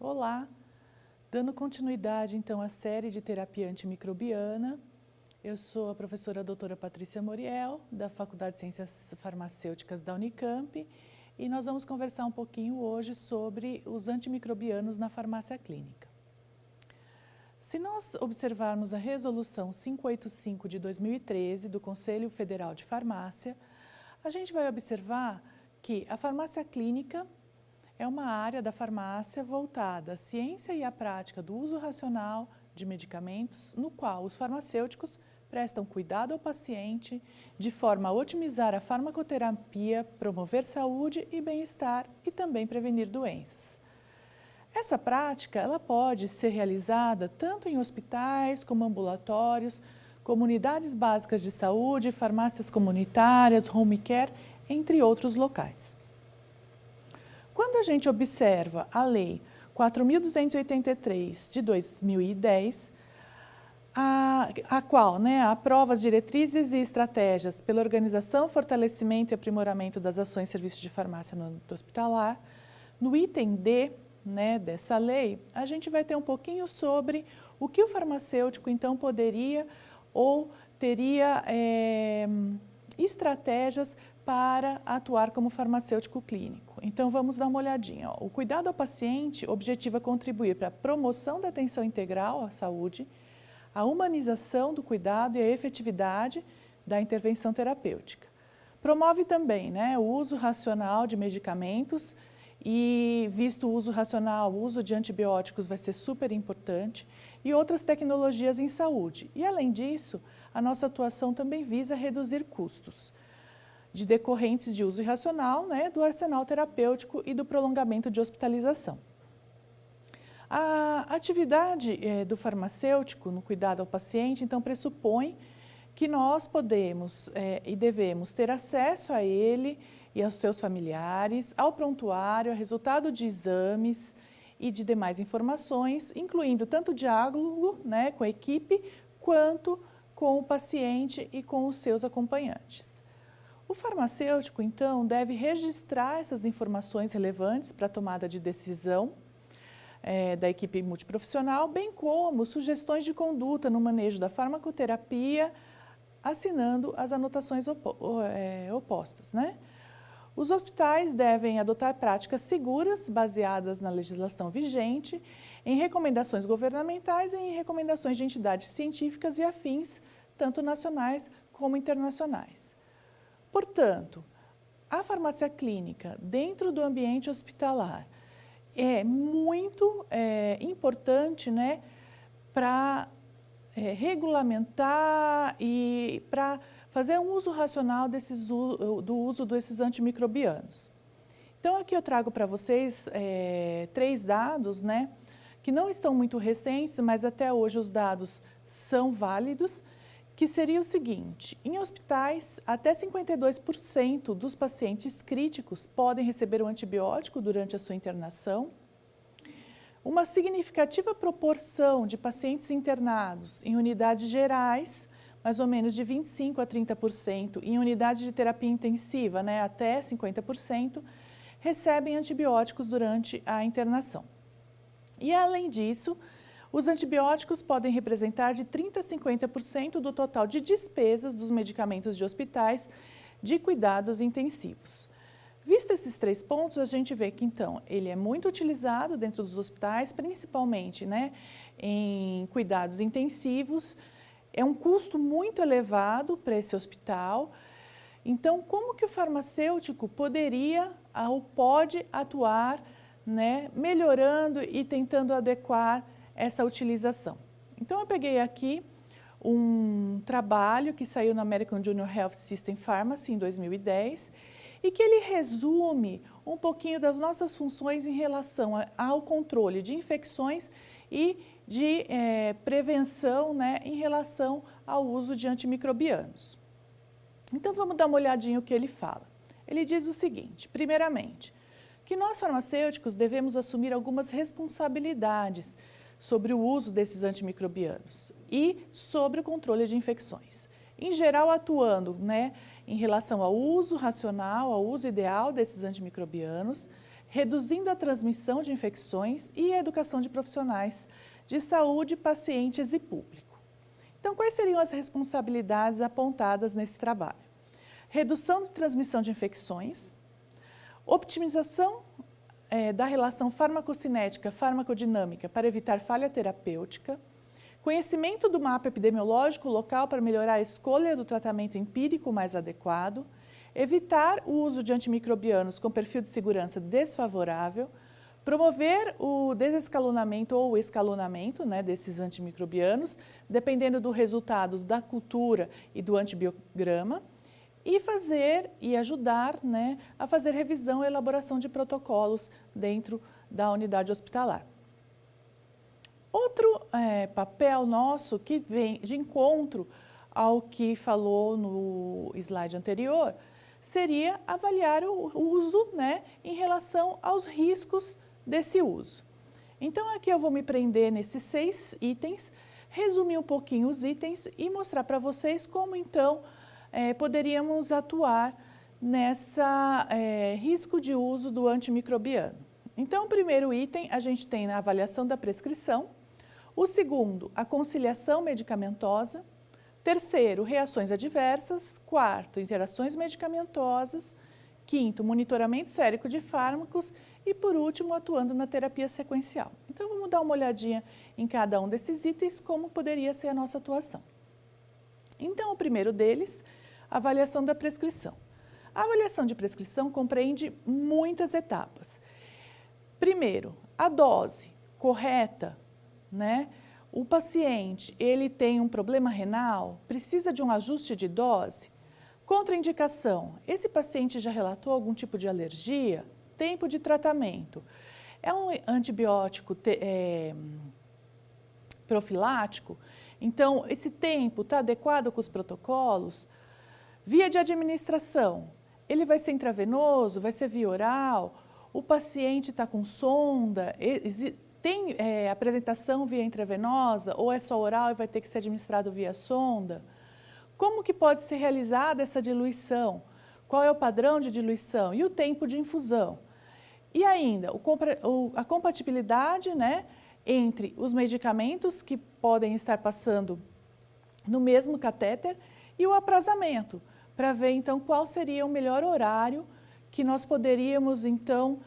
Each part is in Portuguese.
Olá! Dando continuidade então à série de terapia antimicrobiana, eu sou a professora doutora Patrícia Moriel, da Faculdade de Ciências Farmacêuticas da Unicamp, e nós vamos conversar um pouquinho hoje sobre os antimicrobianos na farmácia clínica. Se nós observarmos a Resolução 585 de 2013 do Conselho Federal de Farmácia, a gente vai observar que a farmácia clínica é uma área da farmácia voltada à ciência e à prática do uso racional de medicamentos, no qual os farmacêuticos prestam cuidado ao paciente de forma a otimizar a farmacoterapia, promover saúde e bem-estar e também prevenir doenças. Essa prática ela pode ser realizada tanto em hospitais como ambulatórios, comunidades básicas de saúde, farmácias comunitárias, home care, entre outros locais. Quando a gente observa a Lei 4.283 de 2010, a qual aprova as diretrizes e estratégias pela organização, fortalecimento e aprimoramento das ações e serviços de farmácia no âmbito hospitalar, no item D dessa lei, a gente vai ter um pouquinho sobre o que o farmacêutico então poderia ou teria estratégias para atuar como farmacêutico clínico. Então, vamos dar uma olhadinha. O cuidado ao paciente objetiva contribuir para a promoção da atenção integral à saúde, a humanização do cuidado e a efetividade da intervenção terapêutica. Promove também o uso racional de medicamentos e, visto o uso racional, o uso de antibióticos vai ser super importante e outras tecnologias em saúde. E, além disso, a nossa atuação também visa reduzir custos de decorrentes de uso irracional, do arsenal terapêutico e do prolongamento de hospitalização. A atividade do farmacêutico no cuidado ao paciente, então, pressupõe que nós podemos e devemos ter acesso a ele e aos seus familiares, ao prontuário, ao resultado de exames e de demais informações, incluindo tanto o diálogo com a equipe, quanto com o paciente e com os seus acompanhantes. O farmacêutico, então, deve registrar essas informações relevantes para a tomada de decisão da equipe multiprofissional, bem como sugestões de conduta no manejo da farmacoterapia, assinando as anotações opostas. Os hospitais devem adotar práticas seguras, baseadas na legislação vigente, em recomendações governamentais e em recomendações de entidades científicas e afins, tanto nacionais como internacionais. Portanto, a farmácia clínica dentro do ambiente hospitalar é muito importante para regulamentar e para fazer um uso racional do uso desses antimicrobianos. Então, aqui eu trago para vocês 3 dados que não estão muito recentes, mas até hoje os dados são válidos, que seria o seguinte: em hospitais, até 52% dos pacientes críticos podem receber um antibiótico durante a sua internação. Uma significativa proporção de pacientes internados em unidades gerais, mais ou menos de 25% a 30%, em unidade de terapia intensiva, até 50%, recebem antibióticos durante a internação. E, além disso, os antibióticos podem representar de 30% a 50% do total de despesas dos medicamentos de hospitais de cuidados intensivos. Visto esses 3 pontos, a gente vê que, então, ele é muito utilizado dentro dos hospitais, principalmente em cuidados intensivos. É um custo muito elevado para esse hospital. Então, como que o farmacêutico poderia ou pode atuar melhorando e tentando adequar essa utilização? Então, eu peguei aqui um trabalho que saiu na American Junior Health System Pharmacy em 2010 e que ele resume um pouquinho das nossas funções em relação ao controle de infecções e de prevenção em relação ao uso de antimicrobianos. Então, vamos dar uma olhadinha no que ele fala. Ele diz o seguinte: primeiramente, que nós farmacêuticos devemos assumir algumas responsabilidades sobre o uso desses antimicrobianos e sobre o controle de infecções. Em geral, atuando em relação ao uso racional, ao uso ideal desses antimicrobianos, reduzindo a transmissão de infecções e a educação de profissionais de saúde, pacientes e público. Então, quais seriam as responsabilidades apontadas nesse trabalho? Redução de transmissão de infecções, optimização da relação farmacocinética-farmacodinâmica para evitar falha terapêutica, conhecimento do mapa epidemiológico local para melhorar a escolha do tratamento empírico mais adequado, evitar o uso de antimicrobianos com perfil de segurança desfavorável, promover o desescalonamento ou o escalonamento, né, desses antimicrobianos, dependendo dos resultados da cultura e do antibiograma, e ajudar, né, a fazer revisão e elaboração de protocolos dentro da unidade hospitalar. Outro papel nosso que vem de encontro ao que falou no slide anterior seria avaliar o uso, né, em relação aos riscos desse uso. Então, aqui eu vou me prender nesses 6 itens, resumir um pouquinho os itens e mostrar para vocês como, então, poderíamos atuar nessa risco de uso do antimicrobiano. Então, o primeiro item, a gente tem a avaliação da prescrição. O segundo, a conciliação medicamentosa. Terceiro, reações adversas. Quarto, interações medicamentosas. Quinto, monitoramento sérico de fármacos. E, por último, atuando na terapia sequencial. Então, vamos dar uma olhadinha em cada um desses itens, como poderia ser a nossa atuação. Então, o primeiro deles, a avaliação da prescrição. A avaliação de prescrição compreende muitas etapas. Primeiro, a dose correta, né? O paciente, ele tem um problema renal, precisa de um ajuste de dose? Contraindicação, esse paciente já relatou algum tipo de alergia? Tempo de tratamento, é um antibiótico profilático? Então, esse tempo está adequado com os protocolos? Via de administração, ele vai ser intravenoso, vai ser via oral? O paciente está com sonda? Tem apresentação via intravenosa ou é só oral e vai ter que ser administrado via sonda? Como que pode ser realizada essa diluição? Qual é o padrão de diluição e o tempo de infusão? E ainda, a compatibilidade, né, entre os medicamentos que podem estar passando no mesmo catéter e o aprazamento, para ver então qual seria o melhor horário que nós poderíamos então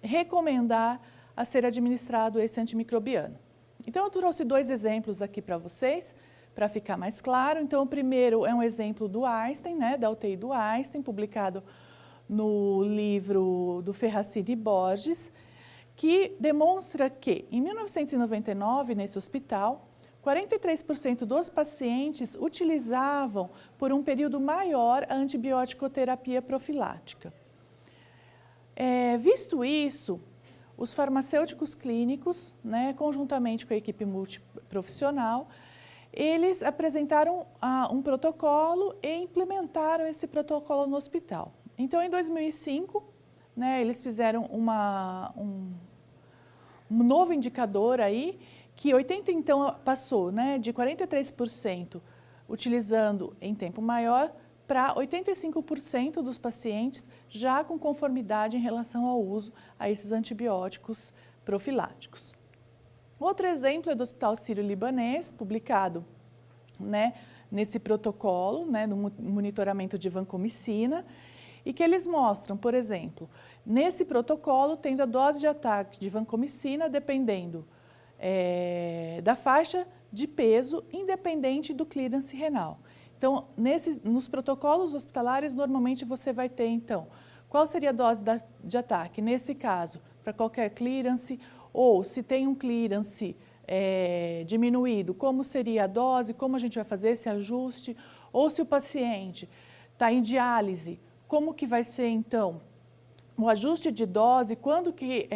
recomendar a ser administrado esse antimicrobiano. Então, eu trouxe 2 exemplos aqui para vocês, para ficar mais claro. Então, o primeiro é um exemplo do Einstein, né, da UTI do Einstein, publicado no livro do Ferracini Borges, que demonstra que, em 1999, nesse hospital, 43% dos pacientes utilizavam, por um período maior, a antibiótico-terapia profilática. Visto isso, os farmacêuticos clínicos, né, conjuntamente com a equipe multiprofissional, eles apresentaram um protocolo e implementaram esse protocolo no hospital. Então, em 2005, né, eles fizeram um novo indicador aí, que então passou, né, de 43% utilizando em tempo maior para 85% dos pacientes já com conformidade em relação ao uso a esses antibióticos profiláticos. Outro exemplo é do Hospital Sírio-Libanês, publicado, né, nesse protocolo, né, no monitoramento de vancomicina, e que eles mostram, por exemplo, nesse protocolo, tendo a dose de ataque de vancomicina dependendo da faixa de peso, independente do clearance renal. Então, nos protocolos hospitalares, normalmente você vai ter, então, qual seria a dose de ataque? Nesse caso, para qualquer clearance, ou se tem um clearance diminuído, como seria a dose, como a gente vai fazer esse ajuste, ou se o paciente está em diálise, como que vai ser, então, o ajuste de dose, quando que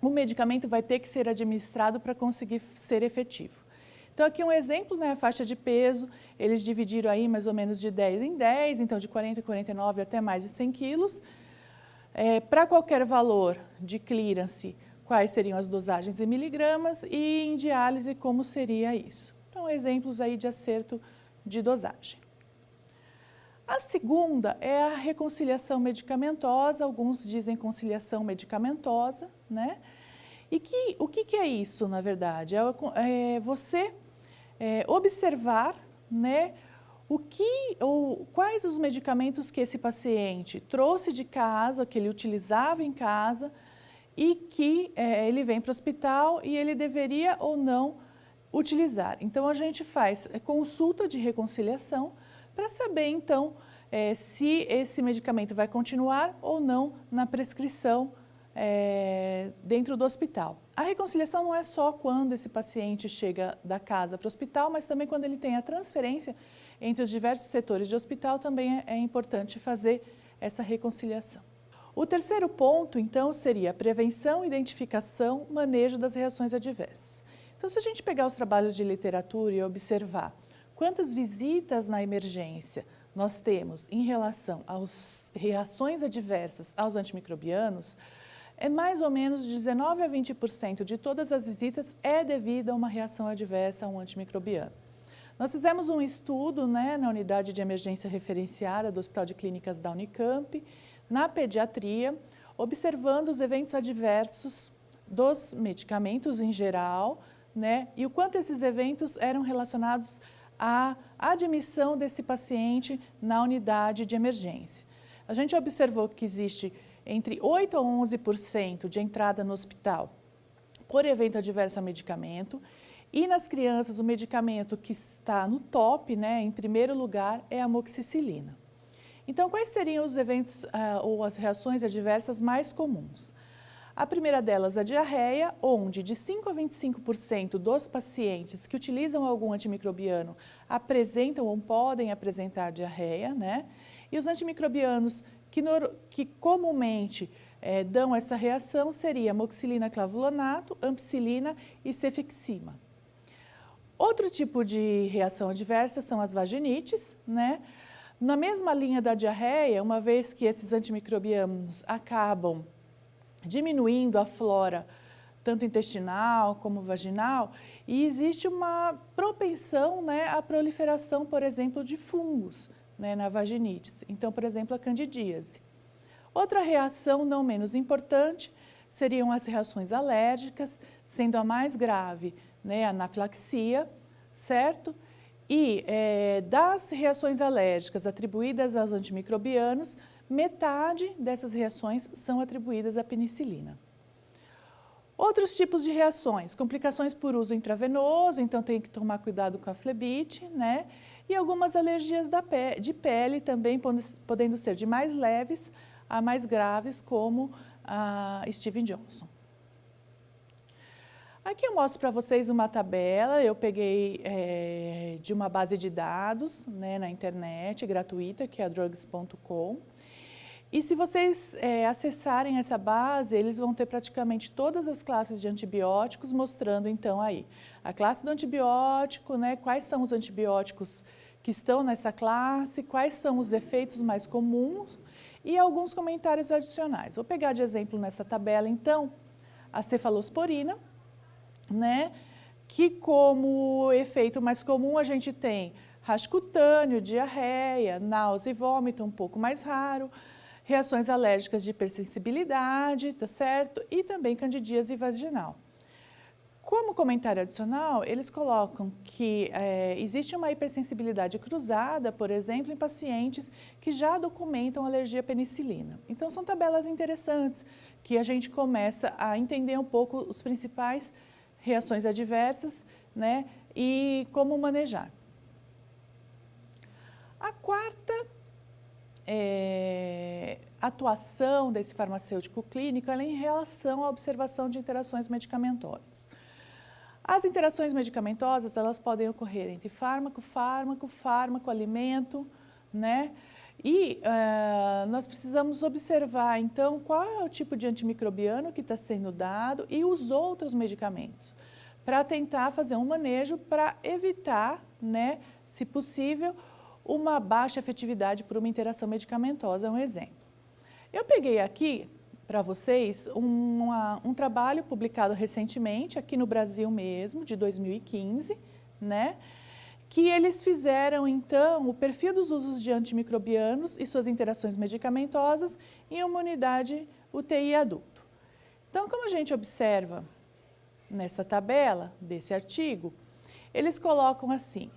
o medicamento vai ter que ser administrado para conseguir ser efetivo. Então, aqui um exemplo, né, a faixa de peso, eles dividiram aí mais ou menos de 10 em 10, então de 40 a 49 até mais de 100 quilos. Para qualquer valor de clearance, quais seriam as dosagens em miligramas e em diálise, como seria isso. Então, exemplos aí de acerto de dosagem. A segunda é a reconciliação medicamentosa, alguns dizem conciliação medicamentosa, né? E o que é isso, na verdade? É você observar, né, quais os medicamentos que esse paciente trouxe de casa, que ele utilizava em casa e que ele vem para o hospital e ele deveria ou não utilizar. Então, a gente faz consulta de reconciliação para saber, então, se esse medicamento vai continuar ou não na prescrição dentro do hospital. A reconciliação não é só quando esse paciente chega da casa para o hospital, mas também quando ele tem a transferência entre os diversos setores de hospital, também é importante fazer essa reconciliação. O terceiro ponto, então, seria a prevenção, identificação, manejo das reações adversas. Então, se a gente pegar os trabalhos de literatura e observar quantas visitas na emergência nós temos em relação às reações adversas aos antimicrobianos, é mais ou menos de 19 a 20% de todas as visitas é devido a uma reação adversa a um antimicrobiano. Nós fizemos um estudo, né, na unidade de emergência referenciada do Hospital de Clínicas da Unicamp, na pediatria, observando os eventos adversos dos medicamentos em geral, né, e o quanto esses eventos eram relacionados à admissão desse paciente na unidade de emergência. A gente observou que existe entre 8% a 11% de entrada no hospital por evento adverso ao medicamento, e nas crianças o medicamento que está no top, né, em primeiro lugar, é a amoxicilina. Então, quais seriam os eventos ou as reações adversas mais comuns? A primeira delas, a diarreia, onde de 5% a 25% dos pacientes que utilizam algum antimicrobiano apresentam ou podem apresentar diarreia, né? E os antimicrobianos que comumente dão essa reação seria amoxicilina clavulonato, ampicilina e cefixima. Outro tipo de reação adversa são as vaginites, né? Na mesma linha da diarreia, uma vez que esses antimicrobianos acabam diminuindo a flora, tanto intestinal como vaginal, e existe uma propensão, né, à proliferação, por exemplo, de fungos, né, na vaginite. Então, por exemplo, a candidíase. Outra reação não menos importante seriam as reações alérgicas, sendo a mais grave, né, a anafilaxia, certo? E das reações alérgicas atribuídas aos antimicrobianos, metade dessas reações são atribuídas à penicilina. Outros tipos de reações, complicações por uso intravenoso, então tem que tomar cuidado com a flebite, né? E algumas alergias de pele também, podendo ser de mais leves a mais graves, como a Steven Johnson. Aqui eu mostro para vocês uma tabela, eu peguei de uma base de dados, né, na internet, gratuita, que é a drugs.com. E se vocês acessarem essa base, eles vão ter praticamente todas as classes de antibióticos, mostrando então aí a classe do antibiótico, né, quais são os antibióticos que estão nessa classe, quais são os efeitos mais comuns e alguns comentários adicionais. Vou pegar de exemplo nessa tabela então a cefalosporina, né, que como efeito mais comum a gente tem rash cutâneo, diarreia, náusea e vômito, um pouco mais raro, reações alérgicas de hipersensibilidade, tá certo? E também candidíase vaginal. Como comentário adicional, eles colocam que existe uma hipersensibilidade cruzada, por exemplo, em pacientes que já documentam alergia à penicilina. Então, são tabelas interessantes que a gente começa a entender um pouco os principais reações adversas, né, e como manejar. A quarta atuação desse farmacêutico clínico é em relação à observação de interações medicamentosas. As interações medicamentosas, elas podem ocorrer entre fármaco, alimento, né? E nós precisamos observar, então, qual é o tipo de antimicrobiano que está sendo dado e os outros medicamentos, para tentar fazer um manejo para evitar, né, se possível, uma baixa efetividade por uma interação medicamentosa, é um exemplo. Eu peguei aqui para vocês um trabalho publicado recentemente, aqui no Brasil mesmo, de 2015, né, que eles fizeram, então, o perfil dos usos de antimicrobianos e suas interações medicamentosas em uma unidade UTI adulto. Então, como a gente observa nessa tabela desse artigo, eles colocam assim,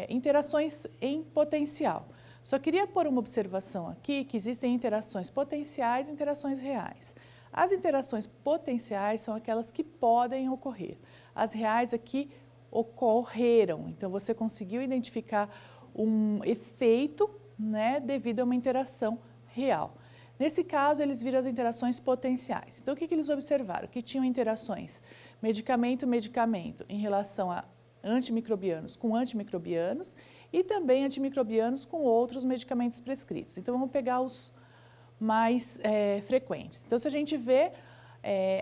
interações em potencial. Só queria pôr uma observação aqui, que existem interações potenciais e interações reais. As interações potenciais são aquelas que podem ocorrer. As reais aqui ocorreram. Então, você conseguiu identificar um efeito, né, devido a uma interação real. Nesse caso, eles viram as interações potenciais. Então, o que eles observaram? Que tinham interações medicamento-medicamento em relação a antimicrobianos com antimicrobianos e também antimicrobianos com outros medicamentos prescritos. Então, vamos pegar os mais frequentes. Então, se a gente vê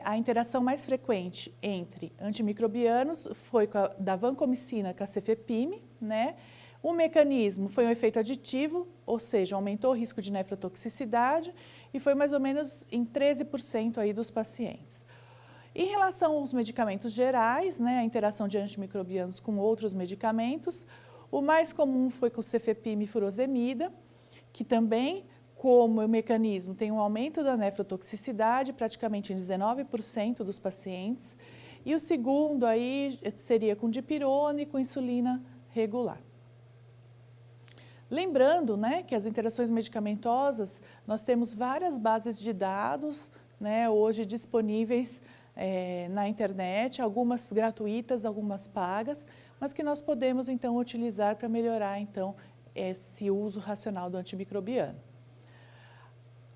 a interação mais frequente entre antimicrobianos foi da vancomicina com a cefepime, né? O mecanismo foi um efeito aditivo, ou seja, aumentou o risco de nefrotoxicidade e foi mais ou menos em 13% aí dos pacientes. Em relação aos medicamentos gerais, né, a interação de antimicrobianos com outros medicamentos, o mais comum foi com o cefepime e furosemida, que também, como o mecanismo, tem um aumento da nefrotoxicidade, praticamente em 19% dos pacientes, e o segundo aí seria com dipirona e com insulina regular. Lembrando, né, que as interações medicamentosas, nós temos várias bases de dados, né, hoje disponíveis na internet, algumas gratuitas, algumas pagas, mas que nós podemos então utilizar para melhorar então esse uso racional do antimicrobiano.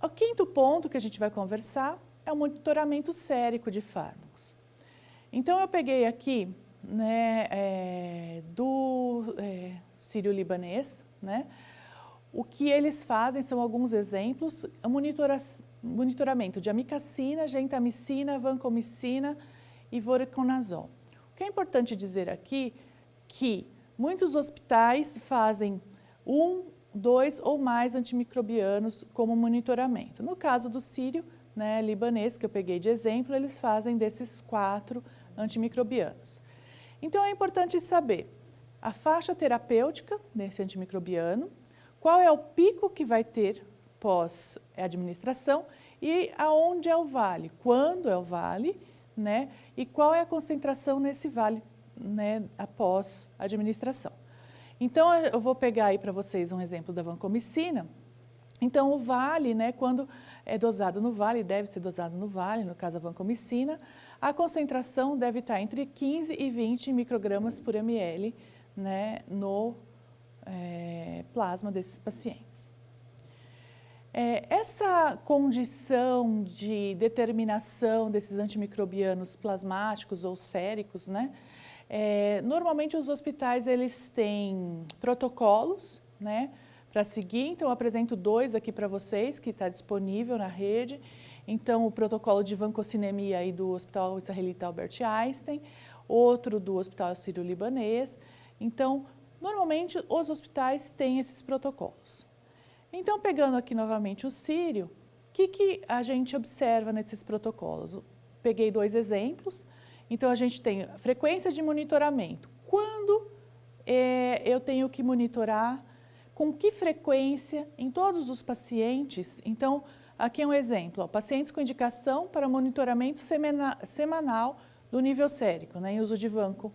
O quinto ponto que a gente vai conversar é o monitoramento sérico de fármacos. Então eu peguei aqui, né, do sírio-libanês, né? O que eles fazem são alguns exemplos, monitoramento de amicacina, gentamicina, vancomicina e voriconazol. O que é importante dizer aqui que muitos hospitais fazem 1, 2 ou mais antimicrobianos como monitoramento. No caso do sírio, né, libanês, que eu peguei de exemplo, eles fazem desses 4 antimicrobianos. Então é importante saber a faixa terapêutica desse antimicrobiano, qual é o pico que vai ter pós-administração e aonde é o vale, quando é o vale, né, e qual é a concentração nesse vale, né, após a administração. Então, eu vou pegar aí para vocês um exemplo da vancomicina. Então, o vale, né, quando é dosado no vale, deve ser dosado no vale, no caso a vancomicina, a concentração deve estar entre 15 e 20 microgramas por ml, né, no plasma desses pacientes. Essa condição de determinação desses antimicrobianos plasmáticos ou séricos, né, normalmente os hospitais eles têm protocolos, né, para seguir. Então eu apresento 2 aqui para vocês que está disponível na rede. Então o protocolo de vancocinemia aí do Hospital Israelita Albert Einstein, outro do Hospital Sírio-Libanês. Então normalmente os hospitais têm esses protocolos. Então pegando aqui novamente o sírio, o que a gente observa nesses protocolos? Peguei 2 exemplos. Então, a gente tem a frequência de monitoramento. Quando eu tenho que monitorar, com que frequência em todos os pacientes. Então, aqui é um exemplo, ó, pacientes com indicação para monitoramento semanal do nível sérico, né, em uso de vanco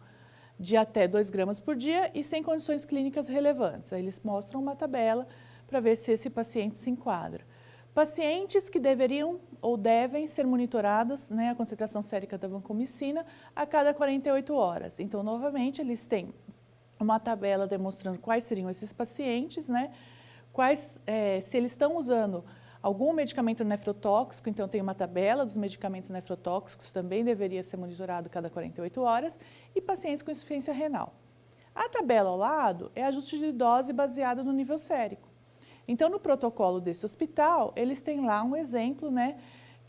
de até 2 gramas por dia e sem condições clínicas relevantes. Aí eles mostram uma tabela para ver se esse paciente se enquadra. Pacientes que deveriam ou devem ser monitoradas, né, a concentração sérica da vancomicina a cada 48 horas. Então, novamente, eles têm uma tabela demonstrando quais seriam esses pacientes, né, se eles estão usando algum medicamento nefrotóxico, então tem uma tabela dos medicamentos nefrotóxicos, também deveria ser monitorado cada 48 horas, e pacientes com insuficiência renal. A tabela ao lado é ajuste de dose baseado no nível sérico. Então, no protocolo desse hospital, eles têm lá um exemplo, né,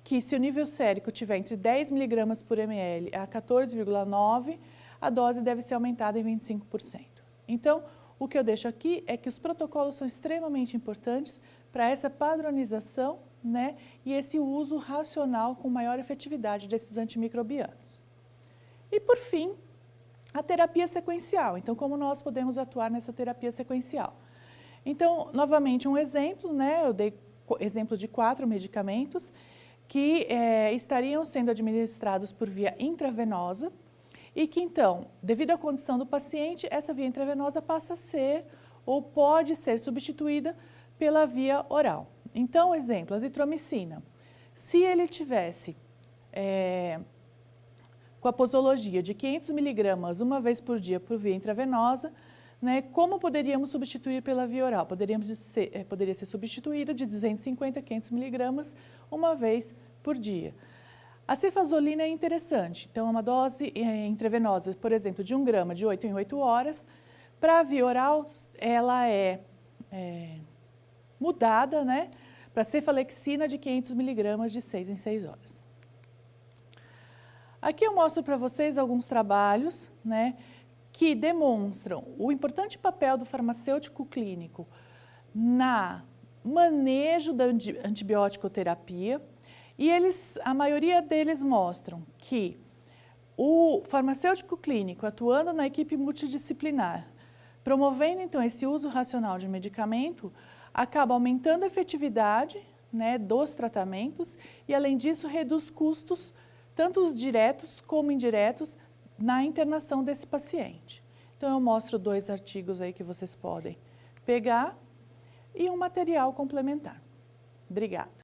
que se o nível sérico tiver entre 10 mg por ml a 14,9, a dose deve ser aumentada em 25%. Então, o que eu deixo aqui é que os protocolos são extremamente importantes para essa padronização, né, e esse uso racional com maior efetividade desses antimicrobianos. E, por fim, a terapia sequencial. Então, como nós podemos atuar nessa terapia sequencial? Então, novamente, um exemplo, né? Eu dei exemplo de 4 medicamentos que estariam sendo administrados por via intravenosa e que, então, devido à condição do paciente, essa via intravenosa passa a ser ou pode ser substituída pela via oral. Então, exemplo, azitromicina. Se ele tivesse com a posologia de 500 miligramas uma vez por dia por via intravenosa, né, como poderíamos substituir pela via oral? Poderia ser substituído de 250 a 500 miligramas uma vez por dia. A cefazolina é interessante, então é uma dose intravenosa, por exemplo, de 1 grama de 8 em 8 horas. Para a via oral, ela é mudada, né, para cefalexina de 500 miligramas de 6 em 6 horas. Aqui eu mostro para vocês alguns trabalhos, né, que demonstram o importante papel do farmacêutico clínico na manejo da antibiótico-terapia e a maioria deles mostram que o farmacêutico clínico atuando na equipe multidisciplinar, promovendo então esse uso racional de medicamento, acaba aumentando a efetividade, né, dos tratamentos e além disso reduz custos, tanto os diretos como indiretos, na internação desse paciente. Então, eu mostro 2 artigos aí que vocês podem pegar e um material complementar. Obrigada.